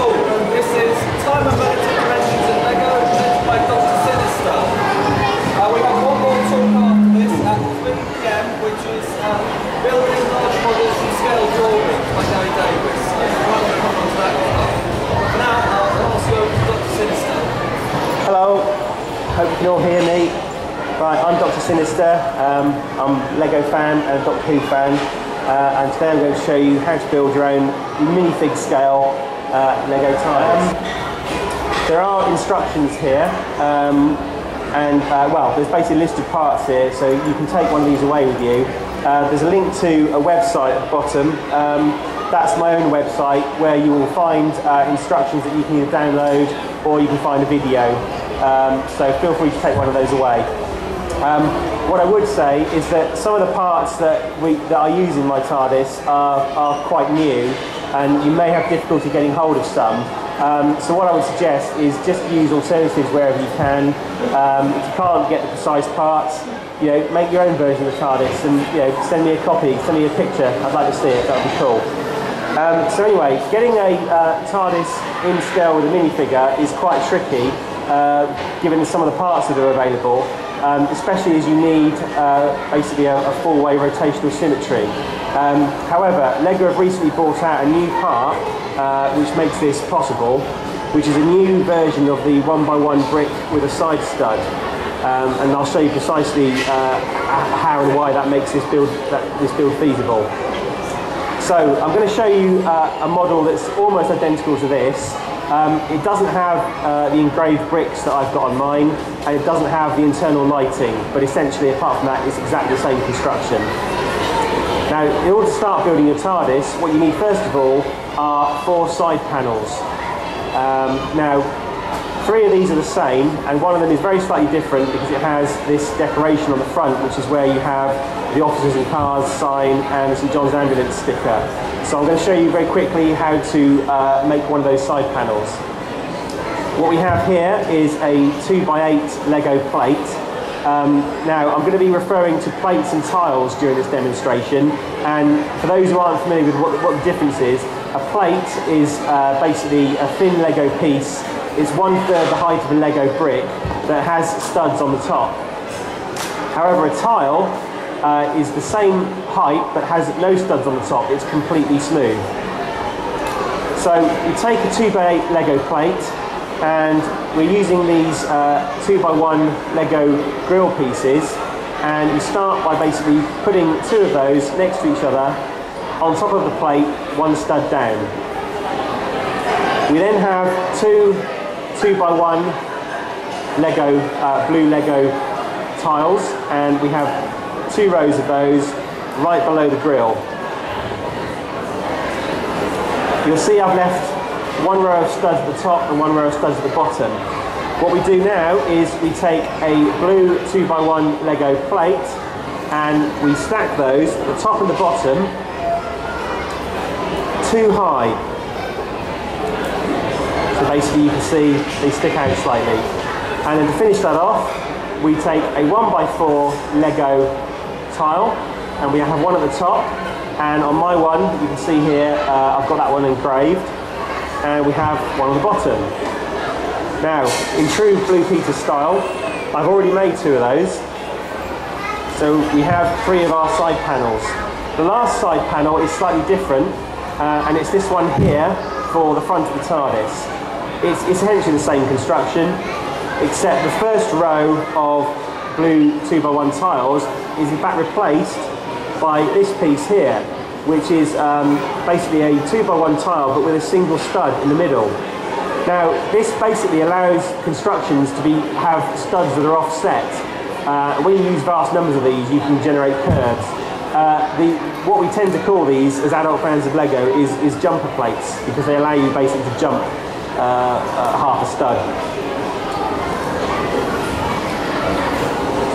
cool. This is Time and Relative Dimensions in LEGO, presented by Dr. Sinister. We have one more talk after this at 3 PM, which is building large models from scale drawings by Gary Davis. So we're going to come on to that stuff. For now, I'll pass you over to Dr. Sinister. Hello, hope you can all hear me. Right, I'm Dr. Sinister. I'm a LEGO fan and a Doctor Who fan. And today I'm going to show you how to build your own minifig scale LEGO tiles. There are instructions here, well, there's basically a list of parts here, so you can take one of these away with you. There's a link to a website at the bottom. That's my own website, where you will find instructions that you can either download or you can find a video. So feel free to take one of those away. What I would say is that some of the parts that I use in my TARDIS are quite new, and you may have difficulty getting hold of some. So what I would suggest is just use alternatives wherever you can. If you can't get the precise parts, make your own version of the TARDIS and send me a copy, send me a picture. I'd like to see it. That would be cool. So anyway, getting a TARDIS in scale with a minifigure is quite tricky, given some of the parts that are available. Especially as you need basically a full-way rotational symmetry. However, LEGO have recently brought out a new part which makes this possible, which is a new version of the 1x1 brick with a side stud. And I'll show you precisely how and why that makes this build feasible. So I'm going to show you a model that's almost identical to this. It doesn't have the engraved bricks that I've got on mine, and it doesn't have the internal lighting, but essentially apart from that it's exactly the same construction. Now, in order to start building your TARDIS, what you need first of all are 4 side panels. Now, 3 of these are the same, and one of them is very slightly different because it has this decoration on the front, which is where you have the Officers and Cars sign and the St John's Ambulance sticker. So I'm going to show you very quickly how to make one of those side panels. What we have here is a 2x8 LEGO plate. Now I'm going to be referring to plates and tiles during this demonstration, and for those who aren't familiar with what the difference is, a plate is basically a thin LEGO piece. It's 1/3 the height of a LEGO brick that has studs on the top. However, a tile is the same height but has no studs on the top. It's completely smooth. So you take a 2x8 LEGO plate, and we're using these 2x1 LEGO grill pieces, and you start by basically putting 2 of those next to each other on top of the plate, 1 stud down. We then have 2 2x1 LEGO, blue LEGO tiles, and we have 2 rows of those right below the grill. You'll see I've left 1 row of studs at the top and 1 row of studs at the bottom. What we do now is we take a blue 2x1 LEGO plate and we stack those at the top and the bottom too high. So basically you can see they stick out slightly. And then to finish that off, we take a 1x4 LEGO tile, and we have 1 at the top, and on my one, you can see here, I've got that one engraved, and we have 1 on the bottom. Now, in true Blue Peter style, I've already made 2 of those, so we have 3 of our side panels. The last side panel is slightly different, and it's this one here for the front of the TARDIS. It's essentially the same construction, except the first row of blue 2x1 tiles is in fact replaced by this piece here, which is basically a 2x1 tile but with a single stud in the middle. Now this basically allows constructions to have studs that are offset. When you use vast numbers of these, you can generate curves. What we tend to call these as adult fans of LEGO is jumper plates, because they allow you basically to jump half a stud.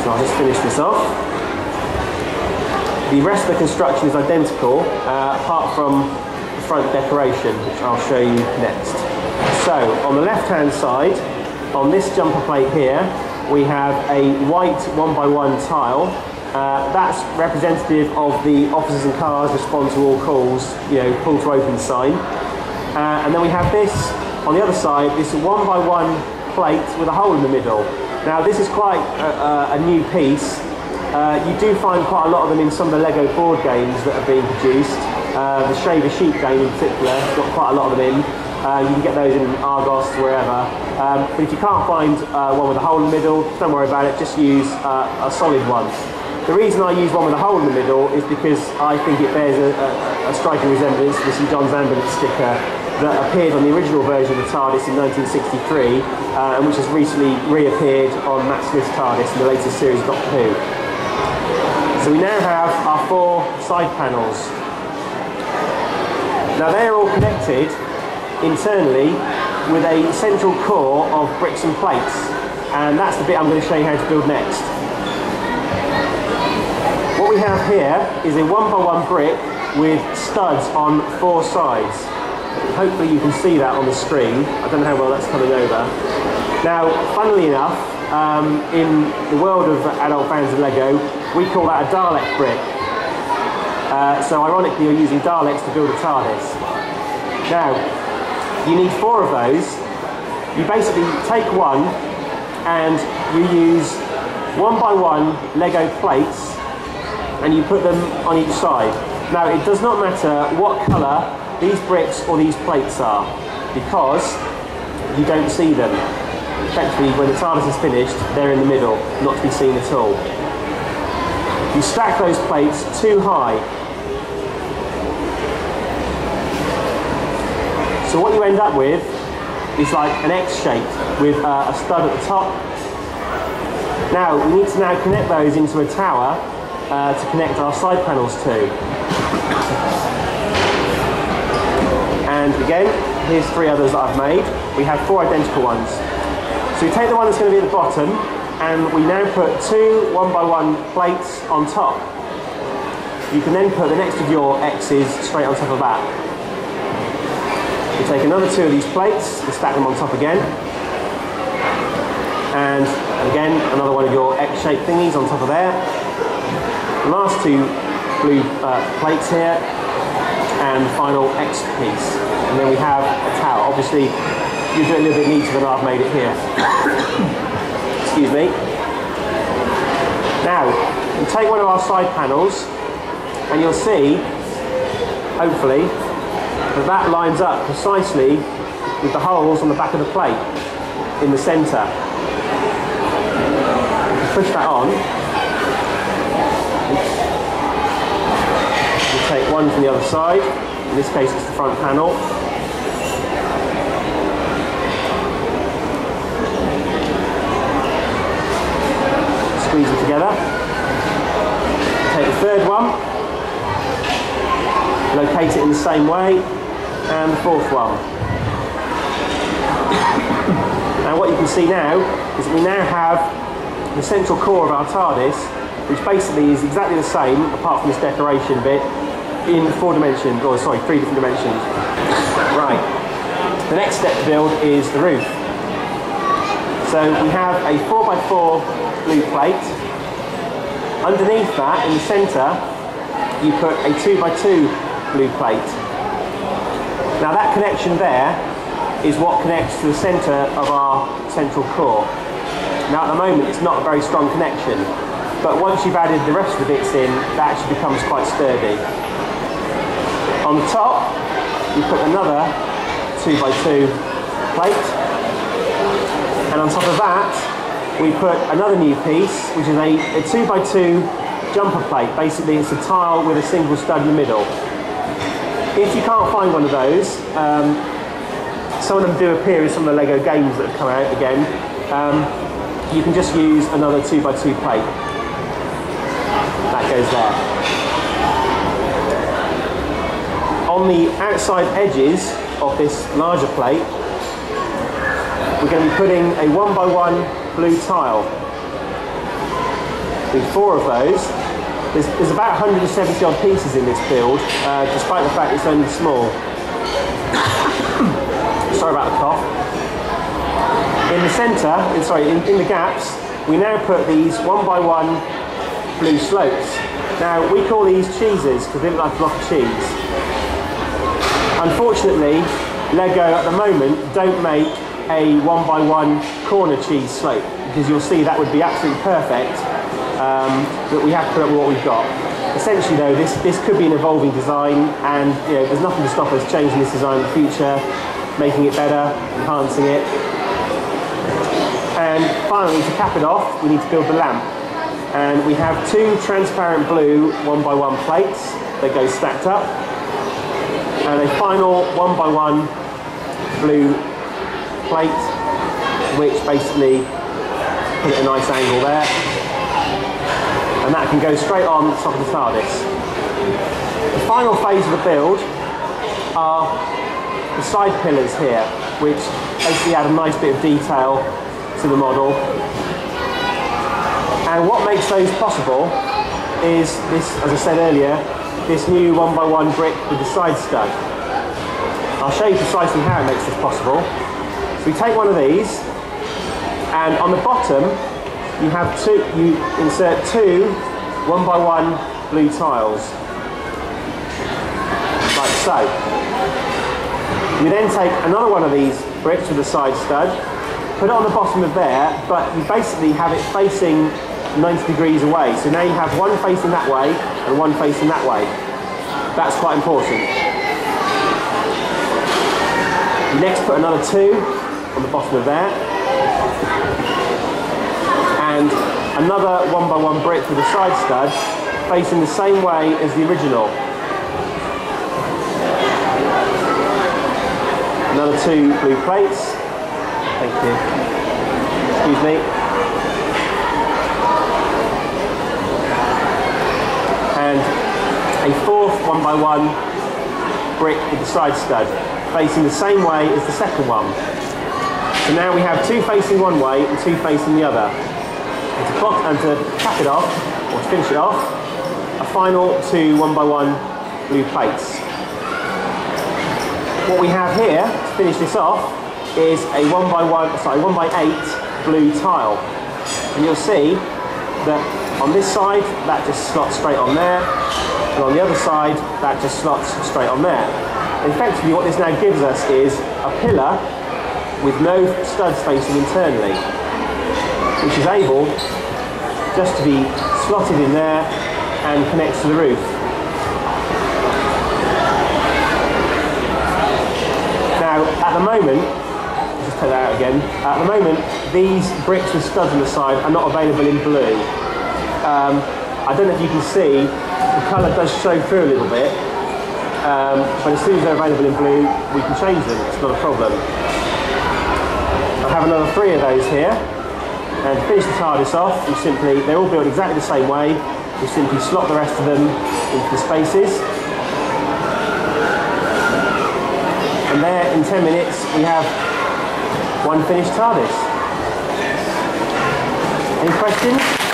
So I'll just finish this off. The rest of the construction is identical, apart from the front decoration, which I'll show you next. So, on the left-hand side, on this jumper plate here, we have a white 1x1 tile. That's representative of the Officers and Cars respond to all calls, pull to open sign. And then we have this on the other side, this 1x1 plate with a hole in the middle. Now this is quite a new piece. You do find quite a lot of them in some of the LEGO board games that are being produced. The Shaver Sheep game in particular has got quite a lot of them in. You can get those in Argos, wherever. But if you can't find one with a hole in the middle, don't worry about it, just use a solid one. The reason I use one with a hole in the middle is because I think it bears a striking resemblance to the St John's Ambulance sticker that appeared on the original version of the TARDIS in 1963 and which has recently reappeared on Matt Smith's TARDIS in the latest series of Doctor Who. So we now have our 4 side panels. Now they are all connected internally with a central core of bricks and plates, and that's the bit I'm going to show you how to build next. What we have here is a 1x1 brick with studs on 4 sides. Hopefully you can see that on the screen. I don't know how well that's coming over. Now, funnily enough, in the world of adult fans of LEGO, we call that a Dalek brick. So ironically, you're using Daleks to build a TARDIS. Now, you need 4 of those. You basically take one and you use 1x1 LEGO plates and you put them on each side. Now, it does not matter what colour these bricks or these plates are, because you don't see them. Effectively, when the TARDIS is finished, they're in the middle, not to be seen at all. You stack those plates too high. So what you end up with is like an X shape with a stud at the top. Now, we need to now connect those into a tower to connect our side panels to. And again, here's 3 others that I've made. We have 4 identical ones. So we take the one that's going to be at the bottom, and we now put 2 1x1 plates on top. You can then put the next of your X's straight on top of that. We take another 2 of these plates and stack them on top again. And again, another one of your X-shaped thingies on top of there. The last 2 blue plates here, and the final X piece. And then we have a tower. Obviously, you do it a little bit neater than I've made it here. Excuse me. Now, you take one of our side panels, and you'll see, hopefully, that lines up precisely with the holes on the back of the plate in the centre. Push that on. We'll take one from the other side. In this case, it's the front panel. Squeeze them together. Take the third one. Locate it in the same way. And the 4th one. Now what you can see now is that we now have the central core of our TARDIS, which basically is exactly the same, apart from this decoration bit, in 4 dimensions, or sorry, 3 different dimensions. Right, the next step to build is the roof. So we have a 4x4 blue plate. Underneath that, in the centre, you put a 2x2 blue plate. Now that connection there is what connects to the centre of our central core. Now at the moment it's not a very strong connection, but once you've added the rest of the bits in, that actually becomes quite sturdy. On the top, you put another 2x2 plate, and on top of that, we put another new piece, which is a 2x2 jumper plate. Basically, it's a tile with a single stud in the middle. If you can't find one of those, some of them do appear in some of the LEGO games that have come out again. You can just use another 2x2 plate. That goes there. On the outside edges of this larger plate, we're going to be putting a 1x1 blue tile. With 4 of those. There's about 170 odd pieces in this build, despite the fact it's only small. Sorry about the cough. In the centre, in the gaps, we now put these 1x1 blue slopes. Now, we call these cheeses because they look like a block of cheese. Unfortunately, LEGO at the moment don't make a 1x1 corner cheese slope, because you'll see that would be absolutely perfect, but we have to put up with what we've got. Essentially though, this could be an evolving design, and there's nothing to stop us changing this design in the future, making it better, enhancing it. And finally, to cap it off, we need to build the lamp. And we have 2 transparent blue 1x1 plates that go stacked up, and a final 1x1 blue plate, which basically put it at a nice angle there, and that can go straight on the top of the TARDIS. The final phase of the build are the side pillars here, which basically add a nice bit of detail to the model. And what makes those possible is this, as I said earlier, this new 1x1 brick with the side stud. I'll show you precisely how it makes this possible. So we take one of these, and on the bottom you insert 2 1x1 blue tiles, like so. You then take another one of these bricks with a side stud, put it on the bottom of there, but you basically have it facing 90 degrees away. So now you have one facing that way and one facing that way. That's quite important. You next put another 2 on the bottom of there, and another 1x1 brick with a side stud facing the same way as the original. Another 2 blue plates. Thank you. Excuse me. And a 4th 1x1 brick with the side stud, facing the same way as the second one. So now we have 2 facing one way and 2 facing the other. And to cap it off, or to finish it off, a final 2 1x1 blue plates. What we have here, to finish this off, is a 1x8 blue tile. And you'll see that on this side, that just slots straight on there, and on the other side, that just slots straight on there. Effectively, what this now gives us is a pillar with no studs facing internally, which is able just to be slotted in there and connects to the roof. Now, at the moment, just take that out again, at the moment, these bricks with studs on the side are not available in blue. I don't know if you can see, the colour does show through a little bit, but as soon as they're available in blue, we can change them, it's not a problem. I have another 3 of those here, and to finish the TARDIS off, they're all built exactly the same way, we simply slot the rest of them into the spaces. And there, in 10 minutes, we have one finished TARDIS. Any questions?